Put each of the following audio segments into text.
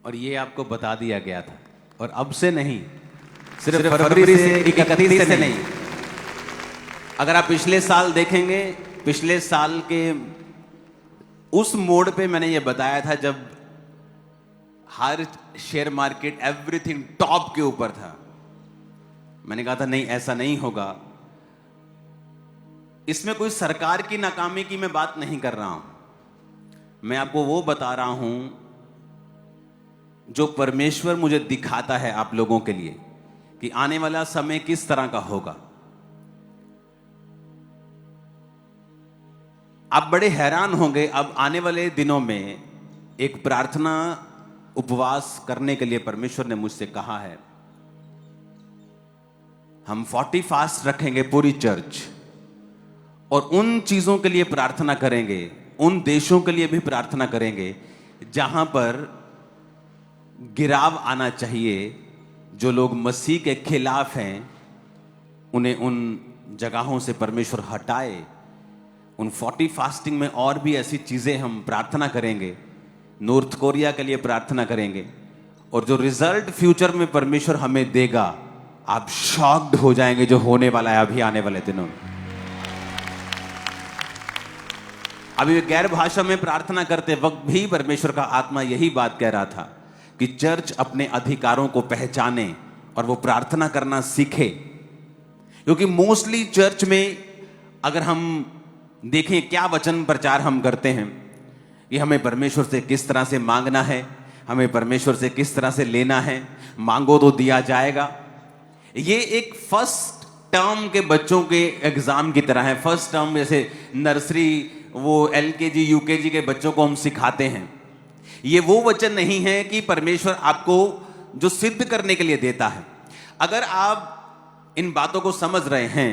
और ये आपको बता दिया गया था। और अब से नहीं, सिर्फ फरवरी से 31 से नहीं, अगर आप पिछले साल देखेंगे, पिछले साल के उस मोड़ पे मैंने ये बताया था जब हर शेयर मार्केट एवरीथिंग टॉप के ऊपर था। मैंने कहा था नहीं, ऐसा नहीं होगा। इसमें कोई सरकार की नाकामी की मैं बात नहीं कर रहा हूं, मैं आपको वो बता रहा हूं जो परमेश्वर मुझे दिखाता है आप लोगों के लिए कि आने वाला समय किस तरह का होगा। आप बड़े हैरान होंगे, अब आने वाले दिनों में एक प्रार्थना उपवास करने के लिए परमेश्वर ने मुझसे कहा है। हम 40 फास्ट रखेंगे पूरी चर्च, और उन चीजों के लिए प्रार्थना करेंगे, उन देशों के लिए भी प्रार्थना करेंगे जहां पर गिराव आना चाहिए। जो लोग मसीह के खिलाफ हैं उन्हें उन जगहों से परमेश्वर हटाए। उन 40 फास्टिंग में और भी ऐसी चीजें हम प्रार्थना करेंगे। नॉर्थ कोरिया के लिए प्रार्थना करेंगे, और जो रिजल्ट फ्यूचर में परमेश्वर हमें देगा, आप शॉक्ड हो जाएंगे जो होने वाला है अभी आने वाले दिनों में। अभी गैर भाषा में प्रार्थना करते वक्त भी परमेश्वर का आत्मा यही बात कह रहा था कि चर्च अपने अधिकारों को पहचाने और वो प्रार्थना करना सीखे। क्योंकि मोस्टली चर्च में अगर हम देखें क्या वचन प्रचार हम करते हैं कि हमें परमेश्वर से किस तरह से मांगना है, हमें परमेश्वर से किस तरह से लेना है, मांगो तो दिया जाएगा। ये एक फर्स्ट टर्म के बच्चों के एग्जाम की तरह है। फर्स्ट टर्म जैसे नर्सरी, वो LKG UKG के बच्चों को हम सिखाते हैं। ये वो वचन नहीं है कि परमेश्वर आपको जो सिद्ध करने के लिए देता है। अगर आप इन बातों को समझ रहे हैं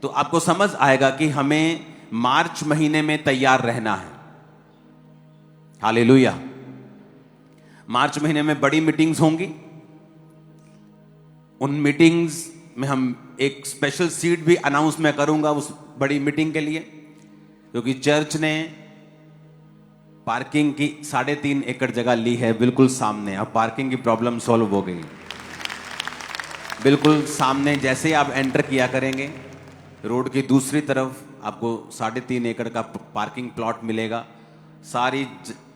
तो आपको समझ आएगा कि हमें मार्च महीने में तैयार रहना है। हालेलुया। मार्च महीने में बड़ी मीटिंग्स होंगी। उन मीटिंग्स में हम एक स्पेशल सीट भी अनाउंस मैं करूंगा उस बड़ी मीटिंग के लिए, क्योंकि चर्च ने पार्किंग की 3.5 एकड़ जगह ली है बिल्कुल सामने। अब पार्किंग की प्रॉब्लम सॉल्व हो गई। बिल्कुल सामने जैसे आप एंटर किया करेंगे, रोड की दूसरी तरफ आपको 3.5 एकड़ का पार्किंग प्लॉट मिलेगा। सारी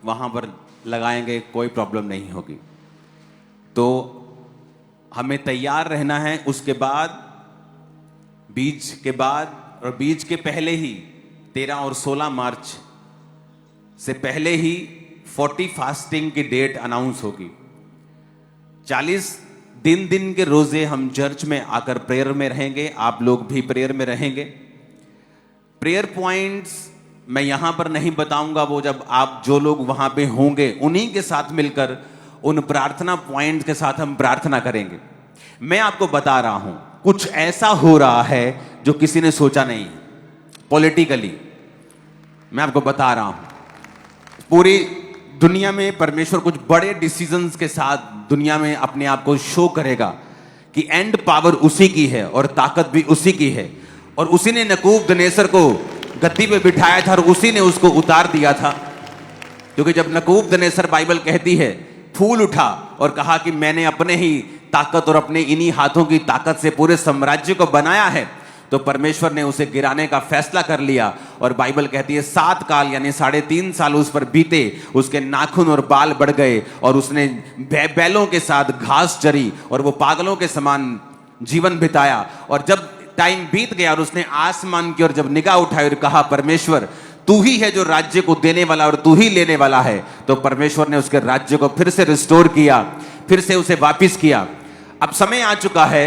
वहां पर लगाएंगे, कोई प्रॉब्लम नहीं होगी। तो हमें तैयार रहना है। उसके बाद बीज के बाद और बीज के पहले ही 13 और 16 मार्च से पहले ही 40 फास्टिंग की डेट अनाउंस होगी। 40 दिन के रोजे हम चर्च में आकर प्रेयर में रहेंगे। आप लोग भी प्रेयर में रहेंगे। प्रेयर पॉइंट्स मैं यहां पर नहीं बताऊंगा, वो जब आप जो लोग वहां पे होंगे उन्हीं के साथ मिलकर उन प्रार्थना पॉइंट के साथ हम प्रार्थना करेंगे। मैं आपको बता रहा हूं कुछ ऐसा हो रहा है जो किसी ने सोचा नहीं। पॉलिटिकली मैं आपको बता रहा हूं पूरी दुनिया में परमेश्वर कुछ बड़े डिसीजंस के साथ दुनिया में अपने आप को शो करेगा कि एंड पावर उसी की है और ताकत भी उसी की है। और उसी ने नबूकदनेस्सर को गद्दी पे बिठाया था और उसी ने उसको उतार दिया था। क्योंकि जब नबूकदनेस्सर, बाइबल कहती है, फूल उठा और कहा कि मैंने अपने ही ताकत और अपने इन्हीं हाथों की ताकत से पूरे साम्राज्य को बनाया है, तो परमेश्वर ने उसे गिराने का फैसला कर लिया। और बाइबल कहती है 7 काल यानी 3.5 साल उस पर बीते, उसके नाखून और बाल बढ़ गए और उसने बैलों के साथ घास चरी और वो पागलों के समान जीवन बिताया। और जब टाइम बीत गया और उसने आसमान की ओर जब निगाह उठाई और कहा, परमेश्वर तू ही है जो राज्य को देने वाला और तू ही लेने वाला है, तो परमेश्वर ने उसके राज्य को फिर से रिस्टोर किया, फिर से उसे वापिस किया। अब समय आ चुका है,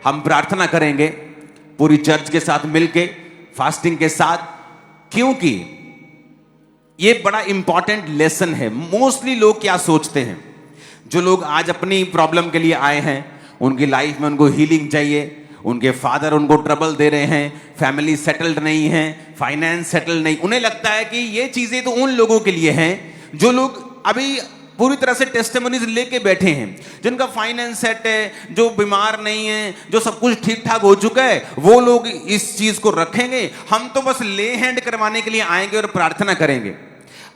हम प्रार्थना करेंगे पूरी चर्च के साथ मिलके, फास्टिंग के साथ, क्योंकि ये बड़ा इंपॉर्टेंट लेसन है। मोस्टली लोग क्या सोचते हैं, जो लोग आज अपनी प्रॉब्लम के लिए आए हैं, उनकी लाइफ में उनको हीलिंग चाहिए, उनके फादर उनको ट्रबल दे रहे हैं, फैमिली सेटल्ड नहीं है, फाइनेंस सेटल्ड नहीं, उन्हें लगता है कि ये चीजें तो उन लोगों के लिए हैं जो लोग अभी पूरी तरह से टेस्टिमोनीज लेके बैठे हैं, जिनका फाइनेंस सेट है, जो बीमार नहीं है, जो सब कुछ ठीक ठाक हो चुका है, वो लोग इस चीज को रखेंगे। हम तो बस ले हैंड करवाने के लिए आएंगे और प्रार्थना करेंगे।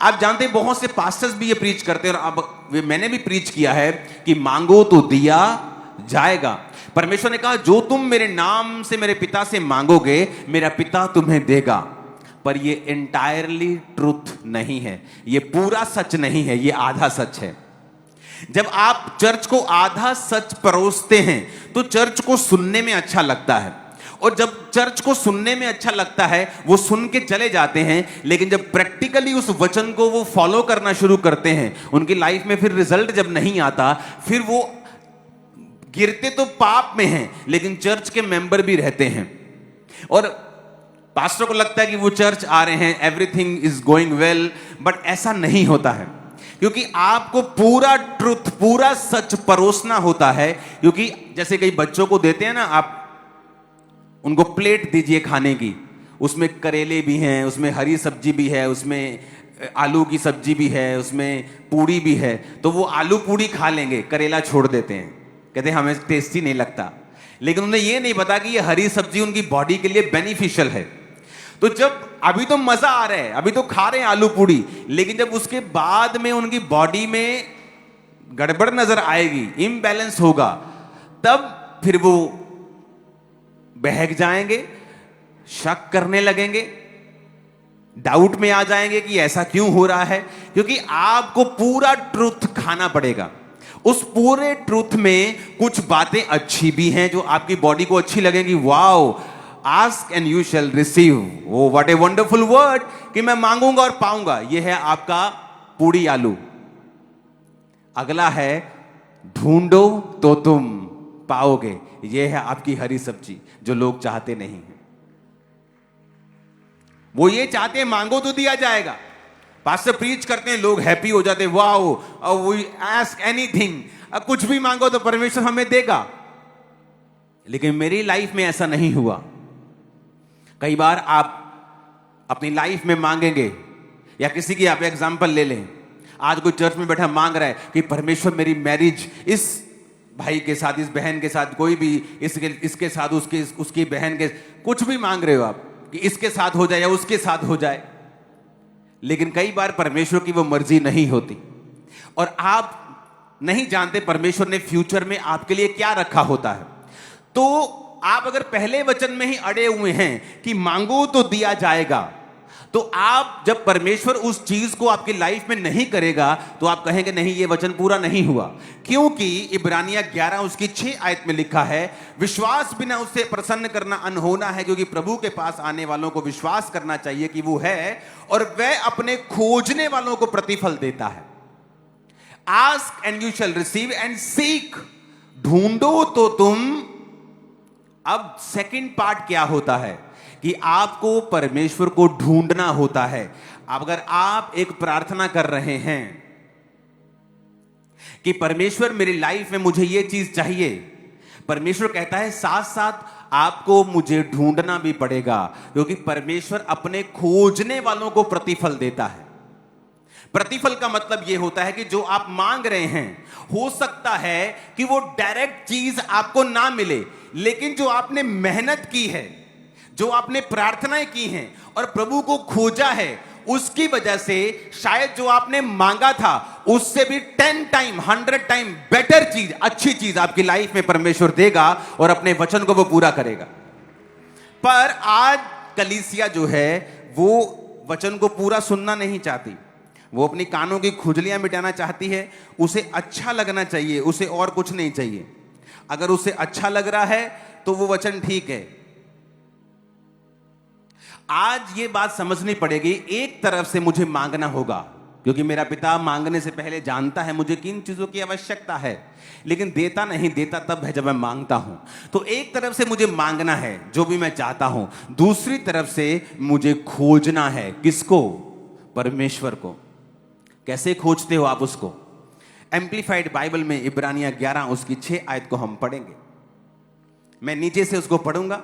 आप जानते हैं बहुत से पास्टर्स भी ये प्रीच करते हैं, और अब मैंने भी प्रीच किया है कि मांगो तो दिया जाएगा। परमेश्वर ने कहा जो तुम मेरे नाम से मेरे पिता से मांगोगे मेरा पिता तुम्हें देगा। पर ये एंटायरली ट्रूथ नहीं है, ये पूरा सच नहीं है, ये आधा सच है। जब आप चर्च को आधा सच परोसते हैं तो चर्च को सुनने में अच्छा लगता है, और जब चर्च को सुनने में अच्छा लगता है वो सुन के चले जाते हैं, लेकिन जब प्रैक्टिकली उस वचन को वो फॉलो करना शुरू करते हैं, उनकी लाइफ में फिर रिजल्ट जब नहीं आता, फिर वो गिरते तो पाप में हैं लेकिन चर्च के मेंबर भी रहते हैं, और पास्टर को लगता है कि वो चर्च आ रहे हैं, everything is going well, but ऐसा नहीं होता है। क्योंकि आपको पूरा ट्रुथ, पूरा सच परोसना होता है। क्योंकि जैसे कई बच्चों को देते हैं ना, आप उनको प्लेट दीजिए खाने की, उसमें करेले भी हैं, उसमें हरी सब्जी भी है, उसमें आलू की सब्जी भी है, उसमें पूड़ी भी है, तो वो आलू पूड़ी खा लेंगे, करेला छोड़ देते हैं, कहते हैं हमें टेस्टी नहीं लगता। लेकिन उन्हें ये नहीं पता कि ये हरी सब्जी उनकी बॉडी के लिए बेनिफिशियल है। तो जब अभी तो मजा आ रहा है, अभी तो खा रहे हैं आलू पूड़ी, लेकिन जब उसके बाद में उनकी बॉडी में गड़बड़ नजर आएगी, इम्बैलेंस होगा, तब फिर वो बहक जाएंगे, शक करने लगेंगे, डाउट में आ जाएंगे कि ऐसा क्यों हो रहा है। क्योंकि आपको पूरा ट्रूथ खाना पड़ेगा। उस पूरे ट्रूथ में कुछ बातें अच्छी भी हैं जो आपकी बॉडी को अच्छी लगेंगी। Wow, ask and you shall receive, वो व्हाट ए वंडरफुल वर्ड, कि मैं मांगूंगा और पाऊंगा। यह है आपका पूड़ी आलू। अगला है ढूंढो तो तुम पाओगे, यह है आपकी हरी सब्जी जो लोग चाहते नहीं हैं। वो ये चाहते हैं मांगो तो दिया जाएगा। पास्टर प्रीच करते हैं, लोग हैप्पी हो जाते हैं, वाओ वी आस्क एनीथिंग, कुछ भी मांगो तो परमेश्वर हमें देगा। लेकिन मेरी लाइफ में ऐसा नहीं हुआ। कई बार आप अपनी लाइफ में मांगेंगे, या किसी की आप एग्जांपल ले लें, आज कोई चर्च में बैठा मांग रहा है कि परमेश्वर मेरी मैरिज इस भाई के साथ, इस बहन के साथ, कोई भी इसके साथ, उसकी बहन के, कुछ भी मांग रहे हो आप कि इसके साथ हो जाए या उसके साथ हो जाए। लेकिन कई बार परमेश्वर की वो मर्जी नहीं होती, और आप नहीं जानते परमेश्वर ने फ्यूचर में आपके लिए क्या रखा होता है। तो आप अगर पहले वचन में ही अड़े हुए हैं कि मांगो तो दिया जाएगा, तो आप जब परमेश्वर उस चीज को आपकी लाइफ में नहीं करेगा तो आप कहेंगे नहीं, ये वचन पूरा नहीं हुआ। क्योंकि इब्रानियां 11 उसकी 6 आयत में लिखा है, विश्वास बिना उससे प्रसन्न करना अनहोना है, क्योंकि प्रभु के पास आने वालों को विश्वास करना चाहिए कि वो है, और वह अपने खोजने वालों को प्रतिफल देता है। Ask and you shall receive, and seek, ढूंढो तो तुम। अब सेकंड पार्ट क्या होता है कि आपको परमेश्वर को ढूंढना होता है। अगर आप एक प्रार्थना कर रहे हैं कि परमेश्वर मेरी लाइफ में मुझे यह चीज चाहिए, परमेश्वर कहता है साथ साथ आपको मुझे ढूंढना भी पड़ेगा, क्योंकि परमेश्वर अपने खोजने वालों को प्रतिफल देता है। प्रतिफल का मतलब यह होता है कि जो आप मांग रहे हैं, हो सकता है कि वो डायरेक्ट चीज आपको ना मिले, लेकिन जो आपने मेहनत की है, जो आपने प्रार्थनाएं की हैं और प्रभु को खोजा है, उसकी वजह से शायद जो आपने मांगा था उससे भी 10 टाइम 100 टाइम बेटर चीज, अच्छी चीज आपकी लाइफ में परमेश्वर देगा और अपने वचन को वो पूरा करेगा। पर आज कलीसिया जो है वो वचन को पूरा सुनना नहीं चाहती, वो अपनी कानों की खुजलियां मिटाना चाहती है। उसे अच्छा लगना चाहिए, उसे और कुछ नहीं चाहिए। अगर उसे अच्छा लग रहा है तो वो वचन ठीक है। आज ये बात समझनी पड़ेगी, एक तरफ से मुझे मांगना होगा क्योंकि मेरा पिता मांगने से पहले जानता है मुझे किन चीजों की आवश्यकता है, लेकिन देता नहीं, देता तब है जब मैं मांगता हूं। तो एक तरफ से मुझे मांगना है जो भी मैं चाहता हूं, दूसरी तरफ से मुझे खोजना है। किसको? परमेश्वर को। कैसे खोजते हो आप उसको? एम्प्लीफाइड बाइबल में इब्रानियां 11 उसकी 6 आयत को हम पढ़ेंगे। मैं नीचे से उसको पढ़ूंगा।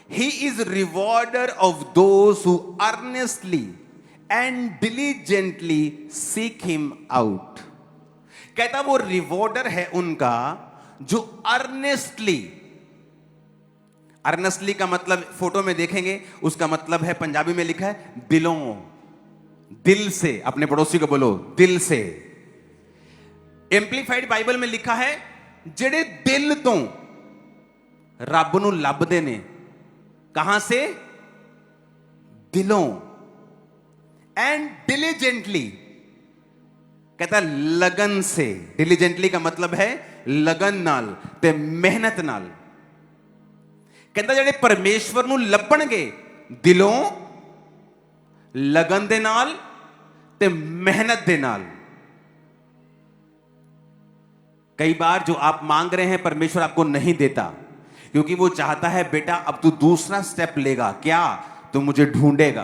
He is rewarder of those who earnestly and diligently seek him out। कहता वो रिवॉर्डर है उनका जो अर्नेस्टली, अर्नेस्टली का मतलब फोटो में देखेंगे, उसका मतलब है, पंजाबी में लिखा है दिलों, दिल से। अपने पड़ोसी को बोलो, दिल से। एम्पलीफाइड बाइबल में लिखा है, जेड़े दिल तो रब नूं लभदे ने। कहां से? दिलों। एंड डिलीजेंटली, कहता लगन से। डिलीजेंटली का मतलब है लगन नाल ते मेहनत नाल। कहता जेड़े परमेश्वर नूं लभणगे दिलों, लगन दे नाल ते मेहनत दे नाल। कई बार जो आप मांग रहे हैं परमेश्वर आपको नहीं देता, क्योंकि वो चाहता है बेटा अब तू दूसरा स्टेप लेगा। क्या? तो मुझे ढूंढेगा।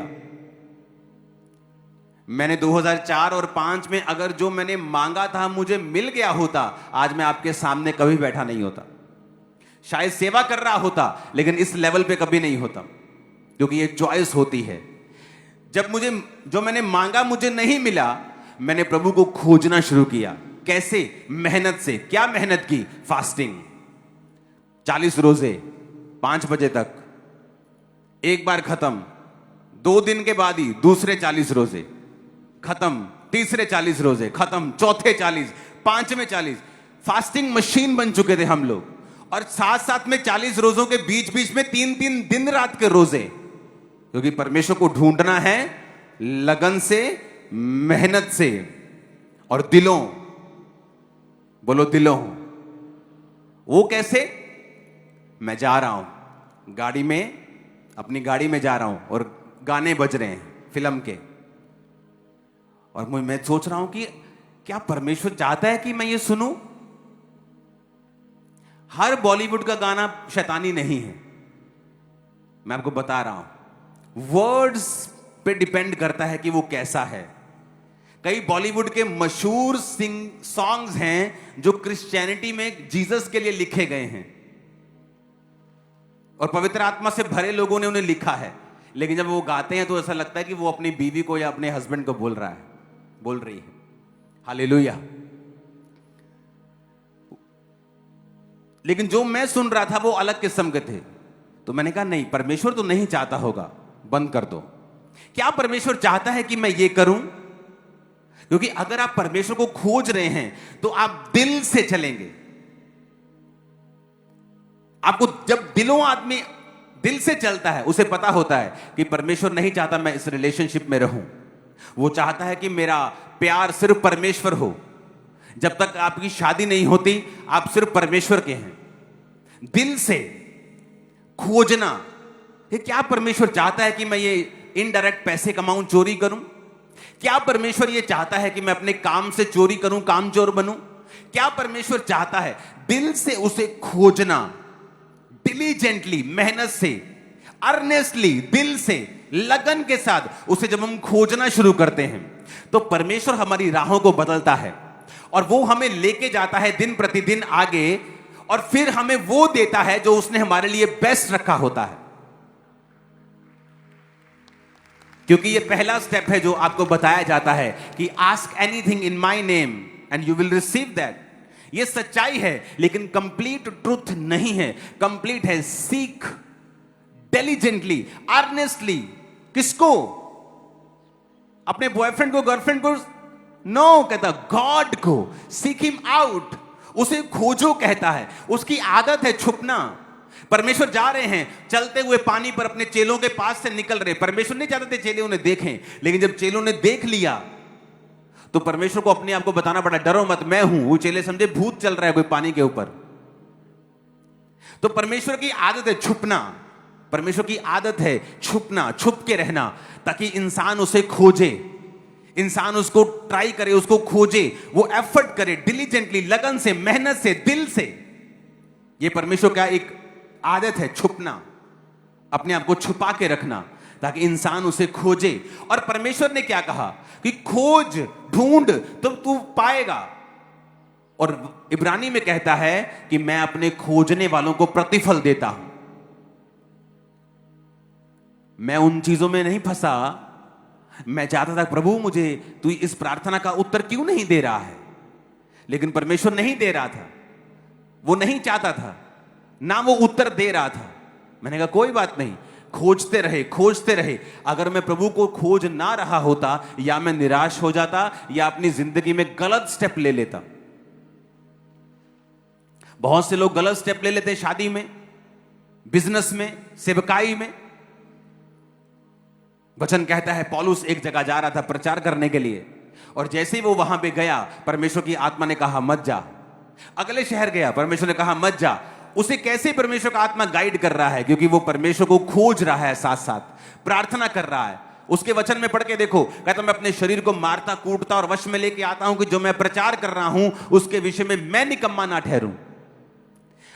मैंने 2004 और 5 में अगर जो मैंने मांगा था मुझे मिल गया होता, आज मैं आपके सामने कभी बैठा नहीं होता। शायद सेवा कर रहा होता, लेकिन इस लेवल पे कभी नहीं होता, क्योंकि ये चॉइस होती है। जब मुझे जो मैंने मांगा मुझे नहीं मिला, मैंने प्रभु को खोजना शुरू किया। कैसे? मेहनत से। क्या मेहनत की? फास्टिंग, 40 रोजे, 5 बजे तक। एक बार खत्म, 2 दिन के बाद ही दूसरे 40 रोजे खत्म, तीसरे 40 रोजे खत्म, चौथे 40, पांचवें 40। फास्टिंग मशीन बन चुके थे हम लोग। और साथ साथ में 40 रोजों के बीच बीच में 3-3 दिन रात के रोजे, क्योंकि परमेश्वर को ढूंढना है लगन से, मेहनत से और दिलों। बोलो दिलों। वो कैसे? मैं जा रहा हूं गाड़ी में, अपनी गाड़ी में जा रहा हूं और गाने बज रहे हैं फिल्म के, और मैं सोच रहा हूं कि क्या परमेश्वर चाहता है कि मैं ये सुनूं? हर बॉलीवुड का गाना शैतानी नहीं है, मैं आपको बता रहा हूं। वर्ड्स पे डिपेंड करता है कि वो कैसा है। कई बॉलीवुड के मशहूर सॉन्ग्स हैं जो क्रिश्चियनिटी में जीसस के लिए लिखे गए हैं, और पवित्र आत्मा से भरे लोगों ने उन्हें लिखा है, लेकिन जब वो गाते हैं तो ऐसा लगता है कि वो अपनी बीवी को या अपने हस्बैंड को बोल रहा है, बोल रही है। हालेलुया। लेकिन जो मैं सुन रहा था वो अलग किस्म के थे, तो मैंने कहा नहीं, परमेश्वर तो नहीं चाहता होगा, बंद कर दो। क्या परमेश्वर चाहता है कि मैं ये करूं? क्योंकि अगर आप परमेश्वर को खोज रहे हैं तो आप दिल से चलेंगे। आपको जब दिलों आदमी दिल से चलता है, उसे पता होता है कि परमेश्वर नहीं चाहता मैं इस रिलेशनशिप में रहूं। वो चाहता है कि मेरा प्यार सिर्फ परमेश्वर हो। जब तक आपकी शादी नहीं होती, आप सिर्फ परमेश्वर के हैं। दिल से खोजना। ये क्या परमेश्वर चाहता है कि मैं ये इनडायरेक्ट पैसे कमाऊं, चोरी करूं? क्या परमेश्वर ये चाहता है कि मैं अपने काम से चोरी करूं, कामचोर बनूं? क्या परमेश्वर चाहता है? दिल से उसे खोजना, डिलीजेंटली, मेहनत से, अर्नेस्टली, दिल से, लगन के साथ उसे जब हम खोजना शुरू करते हैं तो परमेश्वर हमारी राहों को बदलता है और वो हमें लेके जाता है दिन प्रतिदिन आगे, और फिर हमें वो देता है जो उसने हमारे लिए बेस्ट रखा होता है। क्योंकि ये पहला स्टेप है जो आपको बताया जाता है कि ask anything in my name and you will receive that. ये सच्चाई है, लेकिन कंप्लीट ट्रुथ नहीं है। कंप्लीट है सीक डिलिजेंटली, अर्नेस्टली। किसको? अपने बॉयफ्रेंड को, गर्लफ्रेंड को? नो, कहता गॉड को। सीक हिम आउट, उसे खोजो कहता है। उसकी आदत है छुपना। परमेश्वर जा रहे हैं चलते हुए पानी पर, अपने चेलों के पास से निकल रहे। परमेश्वर नहीं चाहते थे चेले उन्हें देखें, लेकिन जब चेलों ने देख लिया तो परमेश्वर को अपने आप को बताना पड़ा, डरो मत, मैं हूं। वो चेले समझे भूत चल रहा है कोई पानी के ऊपर। तो परमेश्वर की आदत है छुपना। परमेश्वर की आदत है छुपना, छुप के रहना, ताकि इंसान उसे खोजे, इंसान उसको ट्राई करे, उसको खोजे, वो एफर्ट करे डिलीजेंटली, लगन से, मेहनत से, दिल से। ये परमेश्वर का एक आदत है, छुपना, अपने आप को छुपा के रखना, ताकि इंसान उसे खोजे। और परमेश्वर ने क्या कहा कि खोज, ढूंढ तो तू पाएगा। और इब्रानी में कहता है कि मैं अपने खोजने वालों को प्रतिफल देता हूं। मैं उन चीजों में नहीं फंसा। मैं चाहता था प्रभु मुझे तू इस प्रार्थना का उत्तर क्यों नहीं दे रहा है, लेकिन परमेश्वर नहीं दे रहा था। वो नहीं चाहता था, ना वो उत्तर दे रहा था। मैंने कहा कोई बात नहीं, खोजते रहे, खोजते रहे। अगर मैं प्रभु को खोज ना रहा होता, या मैं निराश हो जाता या अपनी जिंदगी में गलत स्टेप ले लेता। बहुत से लोग गलत स्टेप ले लेते हैं, शादी में, बिजनेस में, सेवकाई में। वचन कहता है पौलुस एक जगह जा रहा था प्रचार करने के लिए, और जैसे ही वो वहां पे गया, परमेश्वर की आत्मा ने कहा मत जा। अगले शहर गया, परमेश्वर ने कहा मत जा। उसे कैसे परमेश्वर का आत्मा गाइड कर रहा है? क्योंकि वो परमेश्वर को खोज रहा है, साथ साथ प्रार्थना कर रहा है। उसके वचन में पढ़ के देखो, कहता मैं अपने शरीर को मारता कूटता और वश में लेके आता हूं कि जो मैं प्रचार कर रहा हूं उसके विषय में मैं निकम्मा ना ठहरूं।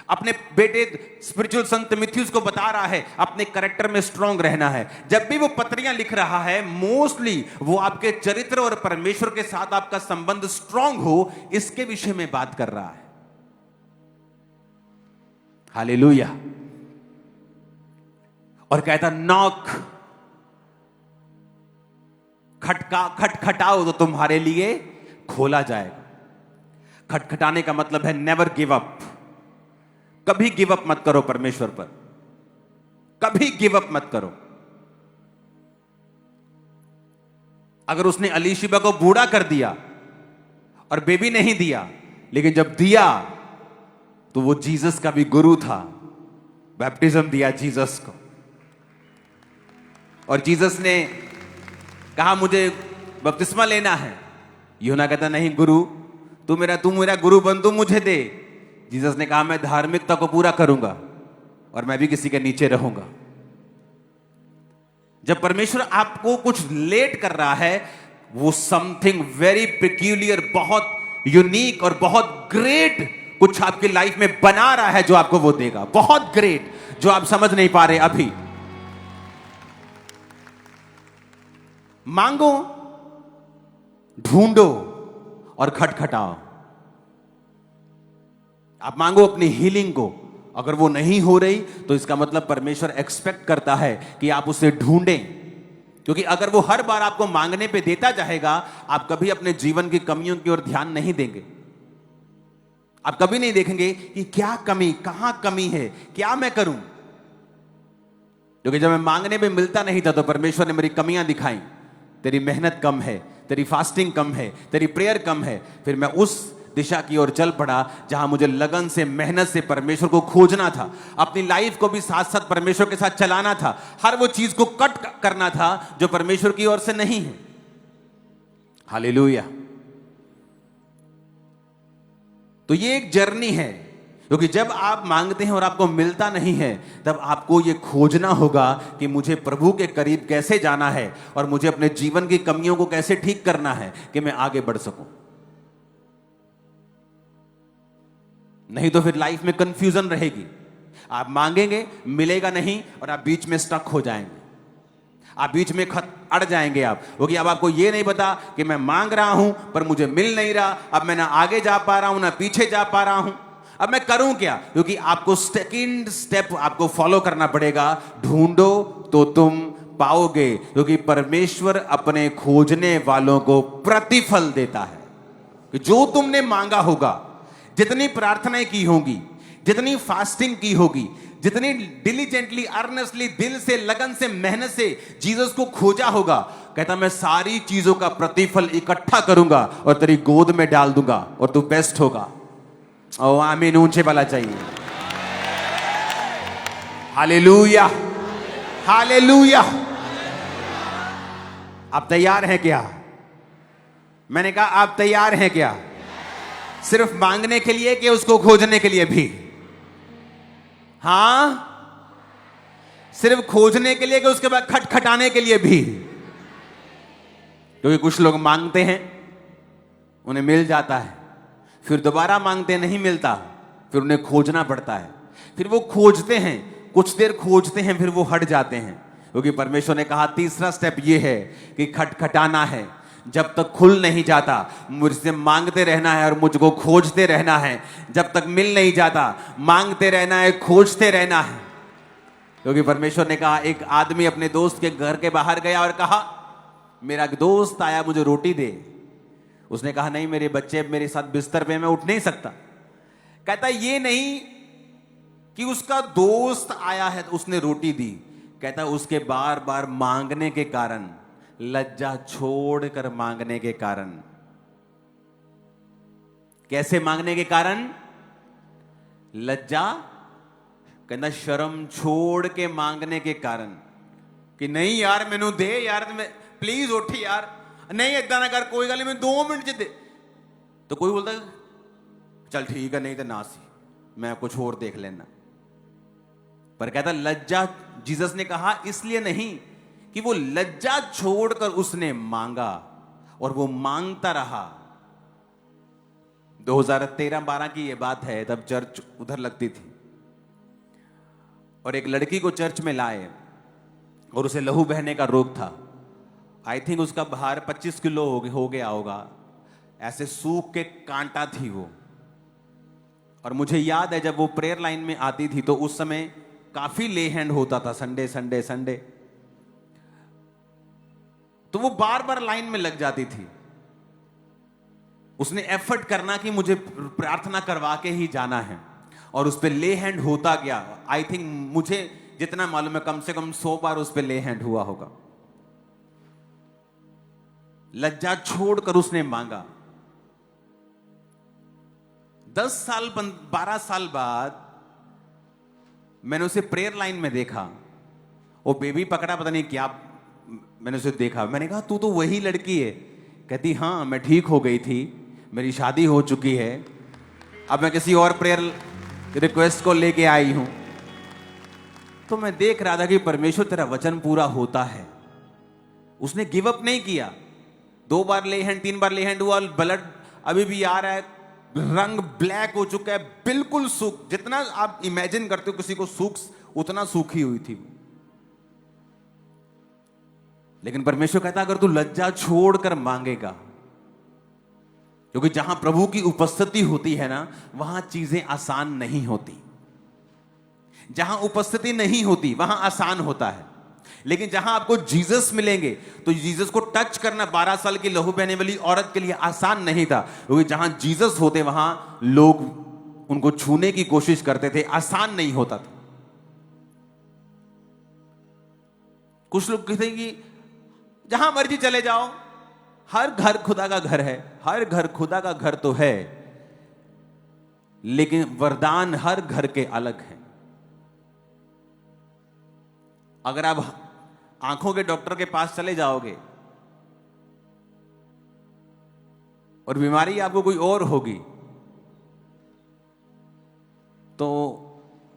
अपने बेटे स्पिरिचुअल सन तीमुथियुस को बता रहा है अपने कैरेक्टर में स्ट्रांग रहना है। जब भी वो पत्रियां लिख रहा है, मोस्टली वो आपके चरित्र और परमेश्वर के साथ आपका संबंध स्ट्रांग हो, इसके विषय में बात कर रहा है। हालेलुया। और कहता नॉक, खटखटाओ तो तुम्हारे लिए खोला जाएगा। खटखटाने का मतलब है नेवर गिव अप। कभी गिव अप मत करो परमेश्वर पर, कभी गिव अप मत करो। अगर उसने अलीशिबा को बूढ़ा कर दिया और बेबी नहीं दिया, लेकिन जब दिया तो वो जीसस का भी गुरु था, बैप्टिज्म दिया जीसस को। और जीसस ने कहा मुझे बपतिस्मा लेना है। यूहन्ना कहता नहीं गुरु, तू मेरा गुरु बन, तू मुझे दे। जीसस ने कहा मैं धार्मिकता को पूरा करूंगा और मैं भी किसी के नीचे रहूंगा। जब परमेश्वर आपको कुछ लेट कर रहा है, वो समथिंग वेरी पेक्यूलियर, बहुत यूनिक और बहुत ग्रेट कुछ आपकी लाइफ में बना रहा है, जो आपको वो देगा। बहुत ग्रेट, जो आप समझ नहीं पा रहे अभी। मांगो, ढूंढो और खटखटाओ। आप मांगो अपनी हीलिंग को। अगर वो नहीं हो रही तो इसका मतलब परमेश्वर एक्सपेक्ट करता है कि आप उसे ढूंढें, क्योंकि अगर वो हर बार आपको मांगने पे देता जाएगा, आप कभी अपने जीवन की कमियों की ओर ध्यान नहीं देंगे। आप कभी नहीं देखेंगे कि क्या कमी, कहां कमी है, क्या मैं करूं। क्योंकि जब मैं मांगने में मिलता नहीं था तो परमेश्वर ने मेरी कमियां दिखाई। तेरी मेहनत कम है, तेरी फास्टिंग कम है, तेरी प्रेयर कम है। फिर मैं उस दिशा की ओर चल पड़ा जहां मुझे लगन से, मेहनत से परमेश्वर को खोजना था। अपनी लाइफ को भी साथ साथ परमेश्वर के साथ चलाना था। हर वो चीज को कट करना था जो परमेश्वर की ओर से नहीं है। हालेलुया। तो ये एक जर्नी है, क्योंकि जब आप मांगते हैं और आपको मिलता नहीं है, तब आपको यह खोजना होगा कि मुझे प्रभु के करीब कैसे जाना है और मुझे अपने जीवन की कमियों को कैसे ठीक करना है कि मैं आगे बढ़ सकूं। नहीं तो फिर लाइफ में कंफ्यूजन रहेगी। आप मांगेंगे, मिलेगा नहीं, और आप बीच में स्टक हो जाएंगे। आप बीच में अड़ जाएंगे आप, क्योंकि अब आपको ये नहीं पता कि मैं मांग रहा हूं पर मुझे मिल नहीं रहा। अब मैं ना आगे जा पा रहा हूं ना पीछे जा पा रहा हूं। अब मैं करूं क्या? क्योंकि आपको सेकंड स्टेप आपको फॉलो करना पड़ेगा। ढूंढो तो तुम पाओगे, क्योंकि परमेश्वर अपने खोजने वालों को प्रतिफल देता है। कि जो तुमने मांगा होगा, जितनी प्रार्थनाएं की होंगी, जितनी फास्टिंग की होगी, जितनी डिलीजेंटली, अर्नेस्टली, दिल से, लगन से, मेहनत से जीसस को खोजा होगा, कहता मैं सारी चीजों का प्रतिफल इकट्ठा करूंगा और तेरी गोद में डाल दूंगा और तू बेस्ट होगा। ओ आमीन, ऊंचे वाला चाहिए। Hallelujah, hallelujah. आप तैयार हैं क्या? मैंने कहा आप तैयार हैं क्या? सिर्फ मांगने के लिए कि उसको खोजने के लिए भी? हां, सिर्फ खोजने के लिए कि उसके बाद खटखटाने के लिए भी? क्योंकि कुछ लोग मांगते हैं, उन्हें मिल जाता है, फिर दोबारा मांगते नहीं मिलता, फिर उन्हें खोजना पड़ता है। फिर वो खोजते हैं, कुछ देर खोजते हैं, फिर वो हट जाते हैं। क्योंकि परमेश्वर ने कहा तीसरा स्टेप ये है कि खटखटाना है। जब तक खुल नहीं जाता, मुझसे मांगते रहना है और मुझको खोजते रहना है। जब तक मिल नहीं जाता, मांगते रहना है, खोजते रहना है। क्योंकि परमेश्वर ने कहा, एक आदमी अपने दोस्त के घर के बाहर गया और कहा मेरा दोस्त आया, मुझे रोटी दे। उसने कहा नहीं, मेरे बच्चे मेरे साथ बिस्तर पे, मैं उठ नहीं सकता। कहता ये नहीं कि उसका दोस्त आया है तो उसने रोटी दी, कहता उसके बार बार मांगने के कारण, लज्जा छोड़कर मांगने के कारण। कैसे मांगने के कारण? लज्जा, कहना शर्म छोड़ के मांगने के कारण कि नहीं यार मैनू दे यार, प्लीज उठ यार, नहीं इदा ना कर, कोई गल नहीं, मैं 2 मिनट च दे। तो कोई बोलता चल ठीक है, नहीं तो ना सी, मैं कुछ और देख लेना। पर कहता लज्जा, जीसस ने कहा इसलिए नहीं कि वो लज्जा छोड़कर उसने मांगा और वो मांगता रहा। 2013-12 की ये बात है, तब चर्च उधर लगती थी और एक लड़की को चर्च में लाए और उसे लहू बहने का रोग था। आई थिंक उसका भार 25 किलो हो गया होगा, ऐसे सूख के कांटा थी वो। और मुझे याद है जब वो प्रेयर लाइन में आती थी तो उस समय काफी ले हैंड होता था, संडे संडे संडे, तो वो बार बार लाइन में लग जाती थी। उसने एफर्ट करना कि मुझे प्रार्थना करवा के ही जाना है और उस पर ले हैंड होता गया। आई थिंक मुझे जितना मालूम है कम से कम 100 बार उस पर ले हैंड हुआ होगा। लज्जा छोड़कर उसने मांगा। 10 साल 12 साल बाद मैंने उसे प्रेयर लाइन में देखा, वो बेबी पकड़ा, पता नहीं क्या, मैंने उसे देखा, मैंने कहा तू तो वही लड़की है। कहती हाँ मैं ठीक हो गई थी, मेरी शादी हो चुकी है, अब मैं किसी और प्रेयर रिक्वेस्ट को लेके आई हूं। तो मैं देख रहा था कि परमेश्वर तेरा वचन पूरा होता है। उसने गिव अप नहीं किया। 2 बार ले हैंड, 3 बार ले हैंड हुआ, ब्लड अभी भी आ रहा है, रंग ब्लैक हो चुका है, बिल्कुल सूख, जितना आप इमेजिन करते हो किसी को सूख, उतना सूखी हुई थी। लेकिन परमेश्वर कहता अगर तू लज्जा छोड़कर मांगेगा, क्योंकि जहां प्रभु की उपस्थिति होती है ना, वहां चीजें आसान नहीं होती। जहां उपस्थिति नहीं होती वहां आसान होता है। लेकिन जहां आपको जीसस मिलेंगे तो जीसस को टच करना 12 साल की लहू बहने वाली औरत के लिए आसान नहीं था, क्योंकि जहां जीसस होते वहां लोग उनको छूने की कोशिश करते थे, आसान नहीं होता था। कुछ लोग कहते हैं कि जहां मर्जी चले जाओ, हर घर खुदा का घर है, हर घर खुदा का घर तो है, लेकिन वरदान हर घर के अलग हैं। अगर आप आंखों के डॉक्टर के पास चले जाओगे और बीमारी आपको कोई और होगी तो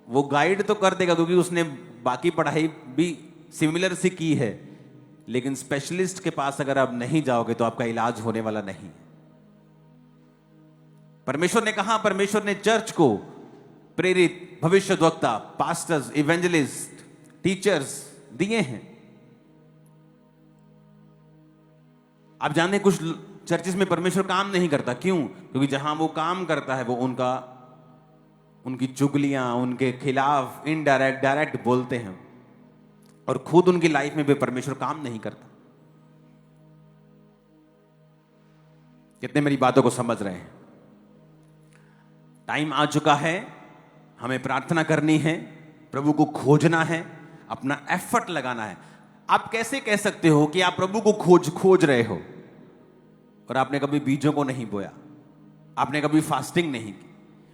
वो गाइड तो कर देगा, क्योंकि उसने बाकी पढ़ाई भी सिमिलर सी की है, लेकिन स्पेशलिस्ट के पास अगर आप नहीं जाओगे तो आपका इलाज होने वाला नहीं। परमेश्वर ने कहा, परमेश्वर ने चर्च को प्रेरित भविष्यद्वक्ता, पास्टर्स, इवेंजलिस्ट, टीचर्स दिए हैं। आप जानते हैं कुछ चर्चेस में परमेश्वर काम नहीं करता, क्यों? क्योंकि जहां वो काम करता है वो उनकी चुगलियां, उनके खिलाफ इनडायरेक्ट डायरेक्ट बोलते हैं और खुद उनकी लाइफ में भी परमेश्वर काम नहीं करता। कितने मेरी बातों को समझ रहे हैं? टाइम आ चुका है, हमें प्रार्थना करनी है, प्रभु को खोजना है, अपना एफर्ट लगाना है। आप कैसे कह सकते हो कि आप प्रभु को खोज रहे हो और आपने कभी बीजों को नहीं बोया, आपने कभी फास्टिंग नहीं की,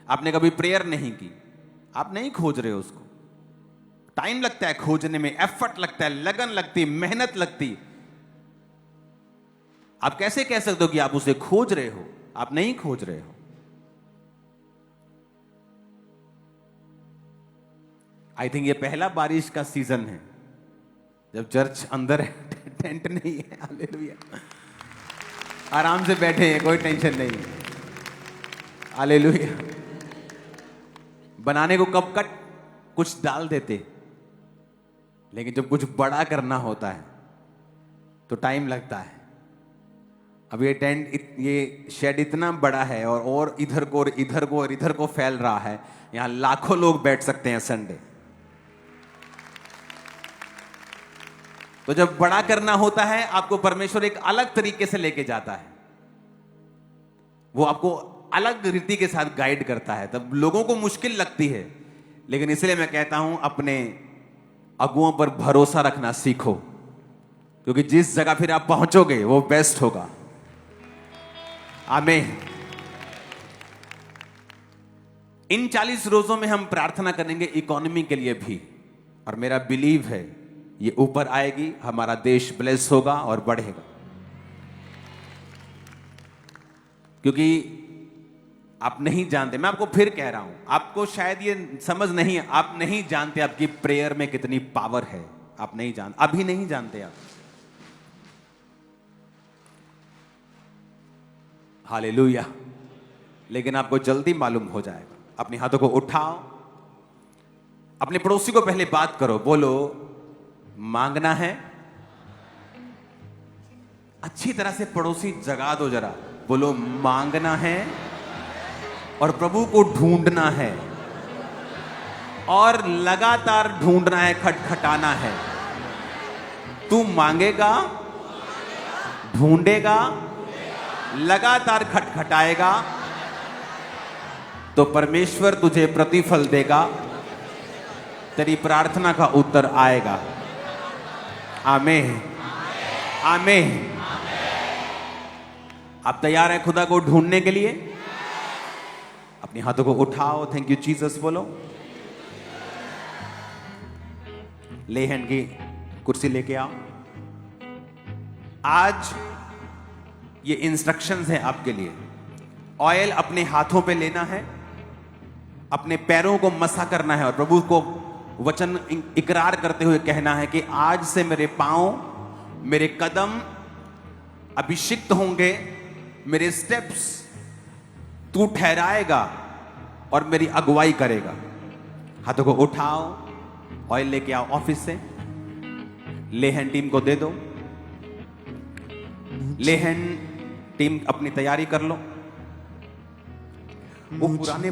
आपने कभी प्रेयर नहीं की? आप नहीं खोज रहे हो उसको। टाइम लगता है खोजने में, एफर्ट लगता है, लगन लगती, मेहनत लगती। आप कैसे कह सकते हो कि आप उसे खोज रहे हो? आप नहीं खोज रहे हो। आई थिंक ये पहला बारिश का सीजन है जब चर्च अंदर है, टेंट नहीं है। हालेलुया, आराम से बैठे हैं, कोई टेंशन नहीं है। हालेलुया। बनाने को कब कट कुछ डाल देते, लेकिन जब कुछ बड़ा करना होता है तो टाइम लगता है। अब ये टेंट, ये शेड इतना बड़ा है और इधर को और इधर को और इधर को फैल रहा है, यहां लाखों लोग बैठ सकते हैं संडे। तो जब बड़ा करना होता है आपको परमेश्वर एक अलग तरीके से लेके जाता है, वो आपको अलग रीति के साथ गाइड करता है। तब लोगों को मुश्किल लगती है, लेकिन इसलिए मैं कहता हूं अपने अगुओं पर भरोसा रखना सीखो, क्योंकि जिस जगह फिर आप पहुंचोगे वो बेस्ट होगा। आमीन। इन 40 रोजों में हम प्रार्थना करेंगे इकोनॉमी के लिए भी, और मेरा बिलीव है ये ऊपर आएगी, हमारा देश ब्लेस होगा और बढ़ेगा। क्योंकि आप नहीं जानते, मैं आपको फिर कह रहा हूं, आपको शायद ये समझ नहीं है, आप नहीं जानते आपकी प्रेयर में कितनी पावर है। आप नहीं जानते, अभी नहीं जानते आप। हालेलुया। लेकिन आपको जल्दी मालूम हो जाएगा। अपने हाथों को उठाओ, अपने पड़ोसी को पहले बात करो, बोलो मांगना है। अच्छी तरह से पड़ोसी जगा दो जरा, बोलो मांगना है और प्रभु को ढूंढना है, और लगातार ढूंढना है, खटखटाना है। तू मांगेगा, ढूंढेगा, लगातार खटखटाएगा तो परमेश्वर तुझे प्रतिफल देगा, तेरी प्रार्थना का उत्तर आएगा। आमीन, आमीन। आप तैयार हैं खुदा को ढूंढने के लिए? अपने हाथों को उठाओ, थैंक यू जीसस बोलो। ले हैंड की कुर्सी लेके आओ। आज ये इंस्ट्रक्शंस हैं आपके लिए। ऑयल अपने हाथों पे लेना है, अपने पैरों को मसा करना है और प्रभु को वचन इकरार करते हुए कहना है कि आज से मेरे पांव, मेरे कदम अभिषिक्त होंगे, मेरे स्टेप्स तू ठहराएगा और मेरी अगुवाई करेगा। हाथों को उठाओ, ऑयल लेके आओ ऑफिस से, लेहन टीम को दे दो। लेहन टीम अपनी तैयारी कर लो। वो पुराने